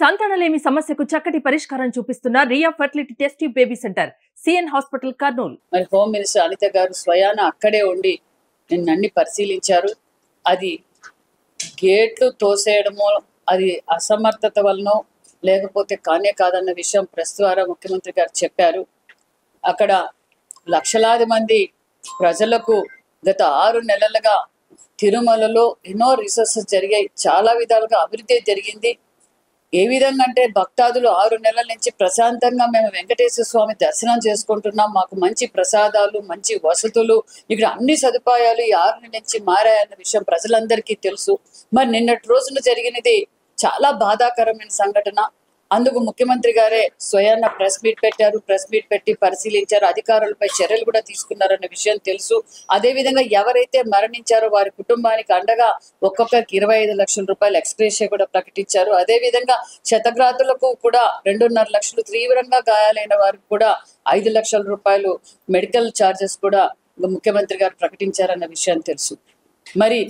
సంతానలేమి సమస్యకు చక్కటి పరిష్కారం చూపిస్తున్న Riya fertility test baby centre CN hospital Kurnool. మరి హోమ్ మినిస్టర్ అనిత గారు స్వయాన అక్కడే ఉండి నిన్నన్ని పరిశీలించారు. అది గేట్లు తోసేయడమో అది అసమర్థత వలనో లేకపోతే కానే కాదన్న విషయం ప్రెస్ ద్వారా ముఖ్యమంత్రి గారు చెప్పారు. అక్కడ లక్షలాది మంది ప్రజలకు గత 6 నెలలుగా తిరుమలలో ఎన్నో రిసోర్సెస్ జరిగాయి. చాలా విధాలుగా అభివృద్ధి జరిగింది. ఏ విధంగా అంటే భక్తాదులు 6 నెలల నుంచి ప్రశాంతంగా మేము వెంకటేశ్వర స్వామి దర్శనం చేసుకుంటున్నాం. మాకు మంచి ప్రసాదాలు, మంచి వసతులు, ఇక్కడ అన్ని సదుపాయాలు ఈ 6 నెలల నుంచి మారాయన్న విషయం ప్రజలందరికీ తెలుసు. మరి నిన్నటి రోజున జరిగినది చాలా బాధాకరమైన సంఘటన. అందుకు ముఖ్యమంత్రి గారే స్వయాన ప్రెస్ మీట్ పెట్టారు. ప్రెస్ మీట్ పెట్టి పరిశీలించారు. అధికారులపై చర్యలు కూడా తీసుకున్నారన్న విషయం తెలుసు. అదేవిధంగా ఎవరైతే మరణించారో వారి కుటుంబానికి అండగా ఒక్కొక్కరికి 25 లక్షల రూపాయలు ఎక్స్‌గ్రేషియా కూడా ప్రకటించారు. అదేవిధంగా శతఘాతులకు కూడా 2.5 లక్షలు, తీవ్రంగా గాయాలైన వారికి కూడా 5 లక్షల రూపాయలు మెడికల్ ఛార్జెస్ కూడా ముఖ్యమంత్రి గారు ప్రకటించారన్న విషయం తెలుసు. మరి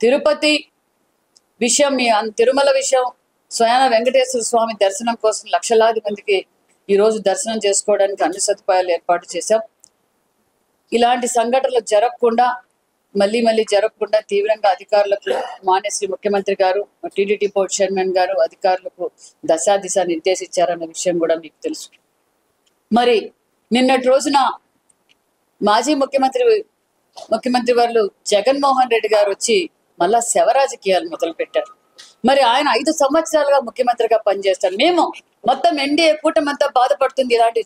తిరుపతి విషయం, తిరుమల విషయం, స్వయాన వెంకటేశ్వర స్వామి దర్శనం కోసం లక్షలాది మందికి ఈరోజు దర్శనం చేసుకోవడానికి అన్ని సదుపాయాలు ఏర్పాటు చేశాం. ఇలాంటి సంఘటనలు జరగకుండా మళ్ళీ జరగకుండా తీవ్రంగా అధికారులకు మాన్యశ్రీ ముఖ్యమంత్రి గారు, టీటీడీ బోర్డు చైర్మన్ గారు అధికారులకు దిశ నిర్దేశించారన్న విషయం కూడా మీకు తెలుసు. మరి నిన్నటి రోజున మాజీ ముఖ్యమంత్రి వారు జగన్మోహన్ రెడ్డి గారు వచ్చి మళ్ళా శవ రాజకీయాలు మొదలు పెట్టారు. మరి ఆయన 5 సంవత్సరాలుగా ముఖ్యమంత్రిగా పనిచేస్తారు. మేము మొత్తం ఎన్డీఏ కూటమంతా బాధపడుతుంది. ఇలాంటివి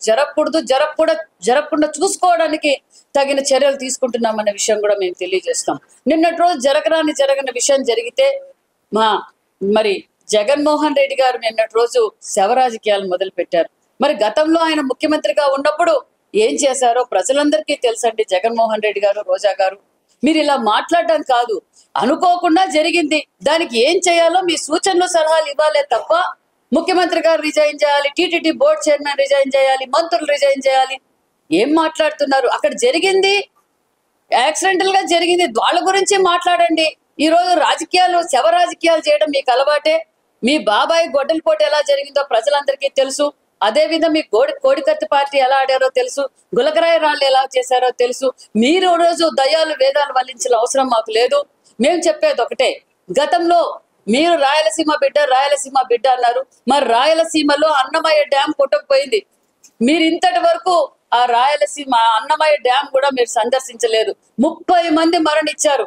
జరగకుండా చూసుకోవడానికి తగిన చర్యలు తీసుకుంటున్నామన్న విషయం కూడా మేము తెలియజేస్తాం. నిన్నటి రోజు జరగని విషయం జరిగితే మరి జగన్మోహన్ రెడ్డి గారు నిన్నటి రోజు శవ రాజకీయాలు మొదలు పెట్టారు. మరి గతంలో ఆయన ముఖ్యమంత్రిగా ఉన్నప్పుడు ఏం చేశారో ప్రజలందరికీ తెలుసండి. జగన్మోహన్ రెడ్డి గారు, రోజా గారు, మీరు ఇలా మాట్లాడడం కాదు, అనుకోకుండా జరిగింది. దానికి ఏం చేయాలో మీ సూచనలు, సలహాలు ఇవ్వాలే తప్ప ముఖ్యమంత్రి గారు రిజైన్ చేయాలి, టీటీడీ బోర్డు చైర్మన్ రిజైన్ చేయాలి, మంత్రులు రిజైన్ చేయాలి, ఏం మాట్లాడుతున్నారు? అక్కడ జరిగింది యాక్సిడెంటల్ గా జరిగింది, వాళ్ళ గురించి మాట్లాడండి. ఈ రోజు శవ రాజకీయాలు చేయడం మీకు అలవాటే. మీ బాబాయ్ గొడ్డలపోటు ఎలా జరిగిందో ప్రజలందరికీ తెలుసు. అదేవిధంగా మీ కోడికత్తి పార్టీ ఎలా ఆడారో తెలుసు. గులకరాయి రాళ్ళు ఎలా చేశారో తెలుసు. మీరు రోజు దయ్యాలు వేదాలు వల్లించిన అవసరం మాకు లేదు. మేము చెప్పేది ఒకటే, గతంలో మీరు రాయలసీమ బిడ్డ అన్నారు. మరి రాయలసీమలో అన్నమయ్య డ్యామ్ కొట్టకపోయింది. మీరు ఇంతటి వరకు ఆ రాయలసీమ అన్నమయ్య డ్యామ్ కూడా మీరు సందర్శించలేదు. 30 మంది మరణించారు.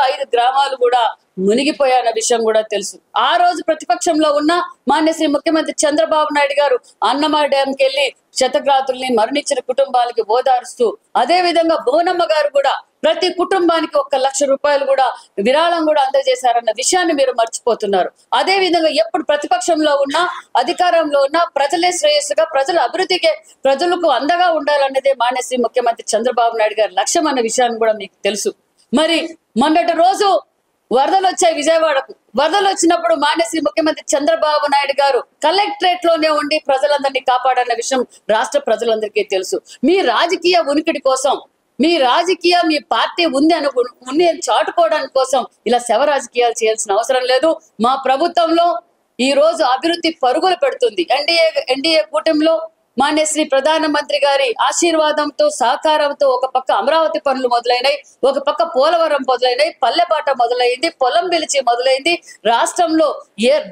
5 గ్రామాలు కూడా మునిగిపోయాయన్న విషయం కూడా తెలుసు. ఆ రోజు ప్రతిపక్షంలో ఉన్న మాన్యశ్రీ ముఖ్యమంత్రి చంద్రబాబు నాయుడు గారు అన్నమయ్య డ్యాంకి వెళ్ళి శతఘాతుల్ని, మరణించిన కుటుంబాలకి ఓదారుస్తూ, అదే విధంగా బోనమ్మ గారు కూడా ప్రతి కుటుంబానికి 1 లక్ష రూపాయలు కూడా విరాళం కూడా అందజేశారన్న విషయాన్ని మీరు మర్చిపోతున్నారు. అదే విధంగా ఎప్పుడు ప్రతిపక్షంలో ఉన్నా, అధికారంలో ఉన్నా ప్రజలే శ్రేయస్సుగా, ప్రజల అభివృద్ధికి, ప్రజలకు అండగా ఉండాలన్నదే మాన్యశ్రీ ముఖ్యమంత్రి చంద్రబాబు నాయుడు గారి లక్ష్యం అన్న విషయాన్ని కూడా మీకు తెలుసు. మరి మొన్నటి రోజు వరదలు వచ్చాయి విజయవాడకు. వరదలు వచ్చినప్పుడు మాన్యశ్రీ ముఖ్యమంత్రి చంద్రబాబు నాయుడు గారు కలెక్టరేట్ లోనే ఉండి ప్రజలందరినీ కాపాడన్న విషయం రాష్ట్ర ప్రజలందరికీ తెలుసు. మీ రాజకీయ ఉనికిడి కోసం, మీ పార్టీ ఉంది అని చాటుకోవడానికి కోసం ఇలా శవ రాజకీయాలు చేయాల్సిన అవసరం లేదు. మా ప్రభుత్వంలో ఈ రోజు అభివృద్ధి పరుగులు పెడుతుంది. ఎన్డీఏ కూటమిలో మాన్యశ్రీ ప్రధానమంత్రి గారి ఆశీర్వాదంతో, సహకారంతో ఒక పక్క అమరావతి పనులు మొదలైనాయి, ఒక పక్క పోలవరం మొదలైనాయి, పల్లెపాట మొదలైంది, పొలం పిలిచి మొదలైంది. రాష్ట్రంలో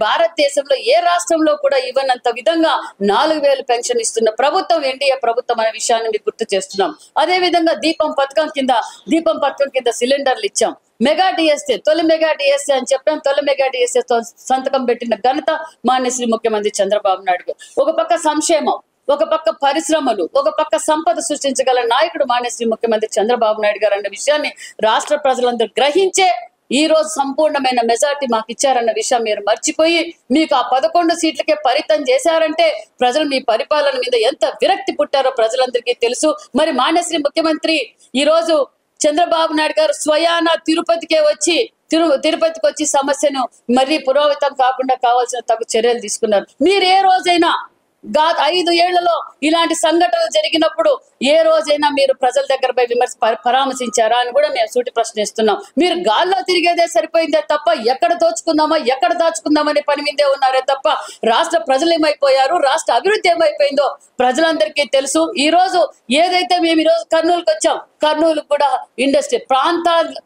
భారతదేశంలో ఏ రాష్ట్రంలో కూడా ఇవ్వనంత విధంగా 4000 పెన్షన్ ఇస్తున్న ప్రభుత్వం ఎన్డీఏ ప్రభుత్వం అనే విషయాన్ని మీకు గుర్తు చేస్తున్నాం. అదే విధంగా దీపం పథకం కింద సిలిండర్లు ఇచ్చాం. తొలి మెగా డిఎస్ఏ అని చెప్పాం. తొలి మెగా డిఎస్ఏతో సంతకం పెట్టిన ఘనత మాన్యశ్రీ ముఖ్యమంత్రి చంద్రబాబు నాయుడు. ఒక పక్క సంక్షేమం, ఒక పక్క పరిశ్రమలు, ఒక పక్క సంపద సృష్టించగల నాయకుడు మాన్యశ్రీ ముఖ్యమంత్రి చంద్రబాబు నాయుడు గారు అన్న విషయాన్ని రాష్ట్ర ప్రజలందరూ గ్రహించే ఈ రోజు సంపూర్ణమైన మెజార్టీ మాకు ఇచ్చారన్న విషయం మీరు మర్చిపోయి, మీకు ఆ 11 సీట్లకే పరితం చేశారంటే ప్రజలు మీ పరిపాలన మీద ఎంత విరక్తి పుట్టారో ప్రజలందరికీ తెలుసు. మరి మాన్యశ్రీ ముఖ్యమంత్రి ఈ రోజు చంద్రబాబు నాయుడు గారు స్వయాన తిరుపతికి వచ్చి సమస్యను మరీ పురోహితం కాకుండా కావాల్సిన తగు చర్యలు తీసుకున్నారు. మీరు ఏ రోజైనా 5 ఏళ్లలో ఇలాంటి సంఘటనలు జరిగినప్పుడు ఏ రోజైనా మీరు ప్రజల దగ్గర పోయి పరామర్శించారా అని కూడా మేము సూటి ప్రశ్నిస్తున్నాం. మీరు గాల్లో తిరిగేదే సరిపోయిందే తప్ప ఎక్కడ దోచుకుందామా ఎక్కడ దాచుకుందామనే పని మీదే ఉన్నారే తప్ప రాష్ట్ర ప్రజలు ఏమైపోయారు, రాష్ట్ర అభివృద్ధి ఏమైపోయిందో ప్రజలందరికీ తెలుసు. ఈ రోజు ఏదైతే మేము ఈరోజు కర్నూలుకి వచ్చాం, కర్నూలు కూడా ఇండస్ట్రీ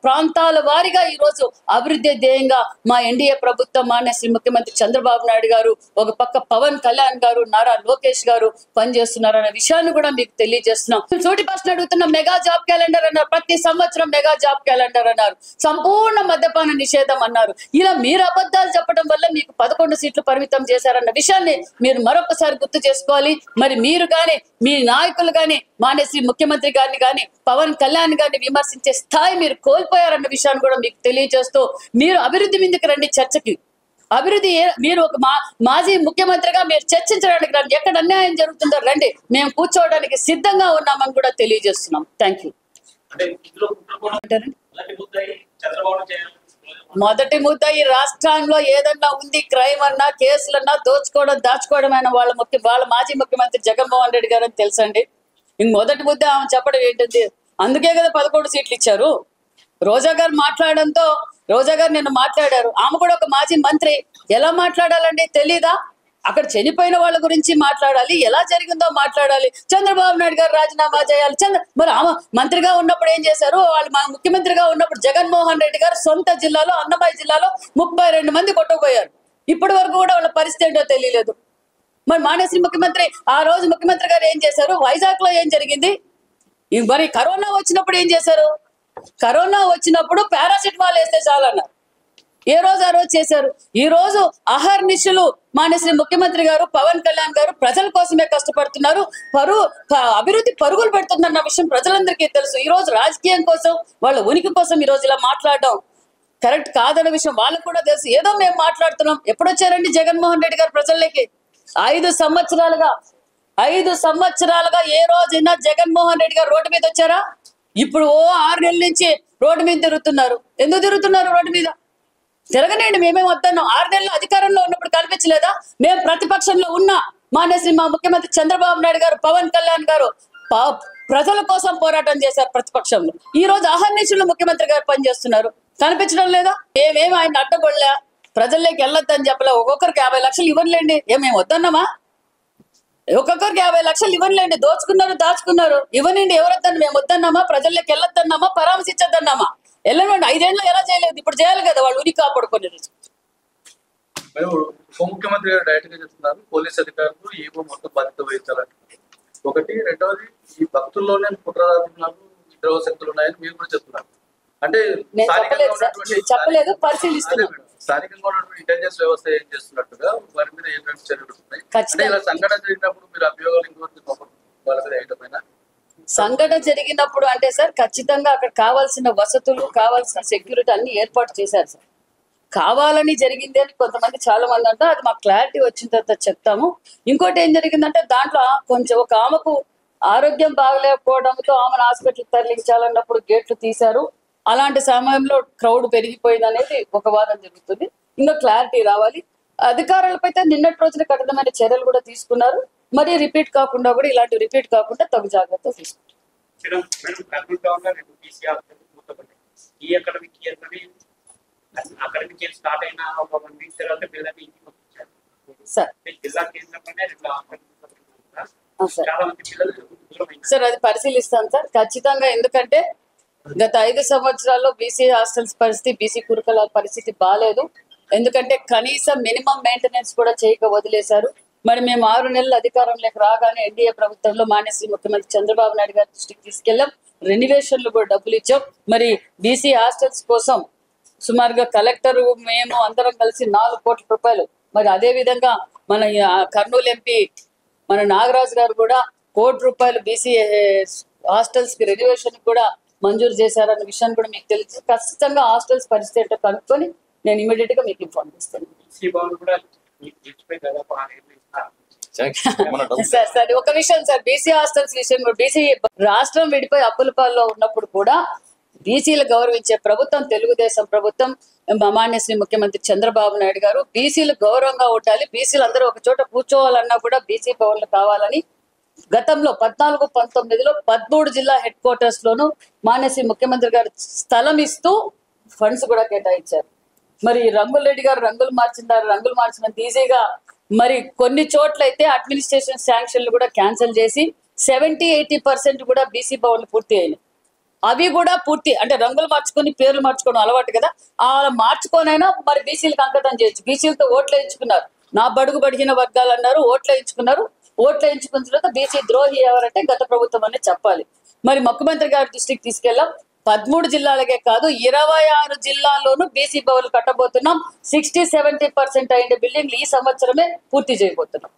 ప్రాంతాల వారీగా ఈ రోజు అభివృద్ధి ధ్యేయంగా మా ఎన్డీఏ ప్రభుత్వం మాన్య శ్రీ ముఖ్యమంత్రి చంద్రబాబు నాయుడు గారు, ఒక పక్క పవన్ కళ్యాణ్ గారు, నారా లోకేష్ గారు పనిచేస్తున్నారు అనే విషయాన్ని కూడా మీకు తెలియజేస్తున్నాం. సూటి ప్రశ్న అడుగుతున్న మెగా జాబ్ క్యాలెండర్ అన్నారు, ప్రతి సంవత్సరం మెగా జాబ్ క్యాలెండర్ అన్నారు, సంపూర్ణ మద్యపాన నిషేధం అన్నారు. ఇలా మీరు అబద్ధాలు చెప్పడం వల్ల మీకు 11 సీట్లు పరిమితం చేశారన్న విషయాన్ని మీరు మరొకసారి గుర్తు చేసుకోవాలి. మరి మీరు కానీ మీ నాయకులు కానీ మాన్య శ్రీ ముఖ్యమంత్రి గారిని కానీ పవన్ కళ్యాణ్ గారిని విమర్శించే స్థాయి మీరు కోల్పోయారన్న విషయాన్ని కూడా మీకు తెలియజేస్తూ మీరు అభివృద్ధి మీదకి రండి చర్చకి. అభివృద్ధి మీరు ఒక మాజీ ముఖ్యమంత్రిగా మీరు చర్చించడానికి రండి, ఎక్కడ అన్యాయం జరుగుతుందో రండి, మేము కూర్చోవడానికి సిద్ధంగా ఉన్నామని కూడా తెలియజేస్తున్నాం. Thank you. మొదటి ముద్ద ఈ రాష్ట్రంలో ఏదన్నా ఉంది, క్రైమ్ అన్నా కేసులన్నా దోచుకోవడం దాచుకోవడం అయిన వాళ్ళ మాజీ ముఖ్యమంత్రి జగన్మోహన్ రెడ్డి గారు అని తెలుసండి. ఇంక మొదటి ముద్ద ఆమె చెప్పడం ఏంటంటే అందుకే కదా 11 సీట్లు ఇచ్చారు. రోజా గారు మాట్లాడడంతో రోజా గారు నిన్న మాట్లాడారు, ఆమె కూడా ఒక మాజీ మంత్రి, ఎలా మాట్లాడాలండి తెలీదా? అక్కడ చనిపోయిన వాళ్ళ గురించి మాట్లాడాలి, ఎలా జరిగిందో మాట్లాడాలి. చంద్రబాబు నాయుడు గారు రాజీనామా చేయాలి. మరి ఆమె మంత్రిగా ఉన్నప్పుడు ఏం చేశారు? వాళ్ళు ముఖ్యమంత్రిగా ఉన్నప్పుడు జగన్మోహన్ రెడ్డి గారు సొంత జిల్లాలో అన్నమయ్య జిల్లాలో 32 మంది కొట్టుకుపోయారు. ఇప్పటి వరకు కూడా వాళ్ళ పరిస్థితి ఏంటో తెలియలేదు. మరి మానేశ్వరి ముఖ్యమంత్రి ఆ రోజు ముఖ్యమంత్రి గారు ఏం చేశారు? వైజాగ్ లో ఏం జరిగింది? మరి కరోనా వచ్చినప్పుడు ఏం చేశారు? కరోనా వచ్చినప్పుడు పారాసిటమాల్ వేస్తే చాలన్నారు. ఏ రోజు ఆ రోజు చేశారు. ఈ రోజు అహర్నిశలు మానేశ్వరి ముఖ్యమంత్రి గారు పవన్ కళ్యాణ్ గారు ప్రజల కోసమే కష్టపడుతున్నారు. అభివృద్ధి పరుగులు పెడుతుందన్న విషయం ప్రజలందరికీ తెలుసు. ఈ రోజు రాజకీయం కోసం, వాళ్ళ ఉనికి కోసం ఈ రోజు ఇలా మాట్లాడడం కరెక్ట్ కాదన్న విషయం వాళ్ళకు కూడా తెలుసు. ఏదో మేము మాట్లాడుతున్నాం. ఎప్పుడొచ్చారండి జగన్మోహన్ రెడ్డి గారు ప్రజల్లోకి? 5 సంవత్సరాలుగా ఏ రోజైనా జగన్మోహన్ రెడ్డి గారు రోడ్డు మీద వచ్చారా? ఇప్పుడు 6 నెలల నుంచి రోడ్డు మీద తిరుగుతున్నారు. ఎందుకు తిరుగుతున్నారు రోడ్డు మీద? తిరగనండి, మేమేం వద్దన్నాం. 6 నెలలు అధికారంలో ఉన్నప్పుడు కనిపించలేదా? మేము ప్రతిపక్షంలో ఉన్నా మానేశ్వరి మా ముఖ్యమంత్రి చంద్రబాబు నాయుడు గారు, పవన్ కళ్యాణ్ గారు ప్రజల కోసం పోరాటం చేశారు ప్రతిపక్షంలో. ఈ రోజు అహర్నిశలు ముఖ్యమంత్రి గారు పనిచేస్తున్నారు, కనిపించడం లేదా? మేమేమి ఆయన అడ్డపడలే, ప్రజల్లోకి వెళ్ళొద్దని చెప్పలే. ఒక్కొక్కరికి 50 లక్షలు ఇవ్వలేండి, మేము వద్దన్నామా? ఒక్కొక్కరికి 50 లక్షలు ఇవ్వలేండి, దోచుకున్నారు దాచుకున్నారు, ఇవ్వనండి. ఎవరొద్దని మేము వద్దన్నామా? ప్రజల్లోకి వెళ్ళొద్దన్నామా? పరామర్శించొద్దన్నామా? వెళ్ళమండి. 5 ఏళ్ళు ఎలా చేయలేదు, ఇప్పుడు చేయాలి కదా, వాళ్ళు ఉనికి కాపాడుకునే. ఉప ముఖ్యమంత్రి గారు డైరెక్ట్ గా చెప్తున్నారు, పోలీస్ అధికారులు ఏవో మొత్తం బాధ్యత వహించాలంటే. ఒకటి. రెండవది, ఈ భక్తుల్లోనే కుట్రదారులు విద్రోహ శక్తులు ఉన్నాయని మీరు కూడా చెప్తున్నారు. అంటే చెప్పలేదు, పరిశీలిస్తున్నాను. స్థానికంగా ఉన్నటువంటి ఇంటెలిజెన్స్ వ్యవస్థ ఏం చేస్తున్నట్టుగా వారి మీద ఎటువంటి చర్యలు ఉన్నాయి? అంటే ఇలా సంఘటన జరిగినప్పుడు మీరు అభియోగాలు ఇంకొకటి వాళ్ళ మీద వేయటమైనా? సంఘటన జరిగినప్పుడు అంటే సార్ ఖచ్చితంగా అక్కడ కావాల్సిన వసతులు, కావాల్సిన సెక్యూరిటీ అన్ని ఏర్పాటు చేశారు సార్. కావాలని జరిగింది అని కొంతమంది చాలా మంది అంటే అది మాకు క్లారిటీ వచ్చిన తర్వాత చెప్తాము. ఇంకోటి ఏం జరిగిందంటే దాంట్లో కొంచెం ఒక ఆమెకు ఆరోగ్యం బాగలేకపోవడంతో ఆమెను హాస్పిటల్కి తరలించాలన్నప్పుడు గేట్లు తీశారు. అలాంటి సమయంలో క్రౌడ్ పెరిగిపోయింది అనేది ఒక వాదన జరుగుతుంది. ఇంకా క్లారిటీ రావాలి. అధికారులపై నిన్నటి రోజున కఠినమైన చర్యలు కూడా తీసుకున్నారు. మరి రిపీట్ కాకుండా కూడా ఇలాంటి రిపీట్ కాకుండా తగు జాగ్రత్తలు తీసుకుంటారు. సార్ అది పరిశీలిస్తాం సార్ ఖచ్చితంగా. ఎందుకంటే గత 5 సంవత్సరాల్లో బీసీ హాస్టల్స్ పరిస్థితి, బీసీ కురుకుల పరిస్థితి బాగాలేదు. ఎందుకంటే కనీసం మినిమం మెయింటెనెన్స్ కూడా చేయక వదిలేశారు. మరి మేము 6 నెలలు అధికారంలోకి రాగానే ఎన్డీఏ ప్రభుత్వంలో మానేశ్వరి ముఖ్యమంత్రి చంద్రబాబు నాయుడు గారి దృష్టికి తీసుకెళ్లాం. రెన్యువేషన్లు కూడా డబ్బులు ఇచ్చాం. మరి బీసీ హాస్టల్స్ కోసం సుమారుగా కలెక్టర్ మేము అందరం కలిసి 4 కోట్ల రూపాయలు, మరి అదే విధంగా మన కర్నూలు ఎంపీ మన నాగరాజు గారు కూడా 1 కోటి రూపాయలు బీసీ హాస్టల్స్ కి రెన్యువేషన్ కూడా మంజూరు చేశారన్న విషయాన్ని కూడా మీకు తెలుసు. ఖచ్చితంగా హాస్టల్స్ పరిస్థితి ఏంటో కనుక్కొని నేను ఇమీడియట్ గా మీకు ఇన్ఫార్మ్ చేస్తాను. సార్ ఒక విషయం సార్, బీసీ హాస్టల్స్ విషయం, బీసీ రాష్ట్రం విడిపోయి అప్పుల పాల్లో ఉన్నప్పుడు కూడా బీసీలు గౌరవించే ప్రభుత్వం తెలుగుదేశం ప్రభుత్వం, మాన్య శ్రీ ముఖ్యమంత్రి చంద్రబాబు నాయుడు గారు. బీసీలు గౌరవంగా ఉండాలి, బీసీలు అందరూ ఒక చోట కూర్చోవాలన్నా కూడా బీసీ భవన్లు కావాలని గతంలో 14-19లో 13 జిల్లా హెడ్ క్వార్టర్స్ లోను మాన్య శ్రీ ముఖ్యమంత్రి గారు స్థలం ఇస్తూ ఫండ్స్ కూడా కేటాయించారు. మరి రంగుల రెడ్డి గారు రంగులు మార్చినంత ఈజీగా మరి కొన్ని చోట్ల అయితే అడ్మినిస్ట్రేషన్ శాంక్షన్లు కూడా క్యాన్సిల్ చేసి 70-80% కూడా బీసీ భవన్లు పూర్తి అయినాయి. అవి కూడా పూర్తి అంటే రంగులు మార్చుకొని పేర్లు మార్చుకోవడం అలవాటు కదా, అలా మార్చుకోనైనా మరి బీసీలకు అంకితం చేయొచ్చు. బీసీలతో ఓట్లు వేయించుకున్నారు, నా బడుగు బడిగిన వర్గాలు అన్నారు, ఓట్లు వేయించుకున్నారు. ఓట్లు వేయించుకున్న తర్వాత బీసీ ద్రోహి ఎవరంటే గత ప్రభుత్వం అనే చెప్పాలి. మరి ముఖ్యమంత్రి గారి దృష్టికి తీసుకెళ్ళాం. 13 జిల్లాలకే కాదు 26 జిల్లాల్లోనూ బీసీ భవన్లు కట్టబోతున్నాం. 60-70% అయిన బిల్డింగ్లు ఈ సంవత్సరమే పూర్తి చేయబోతున్నాం.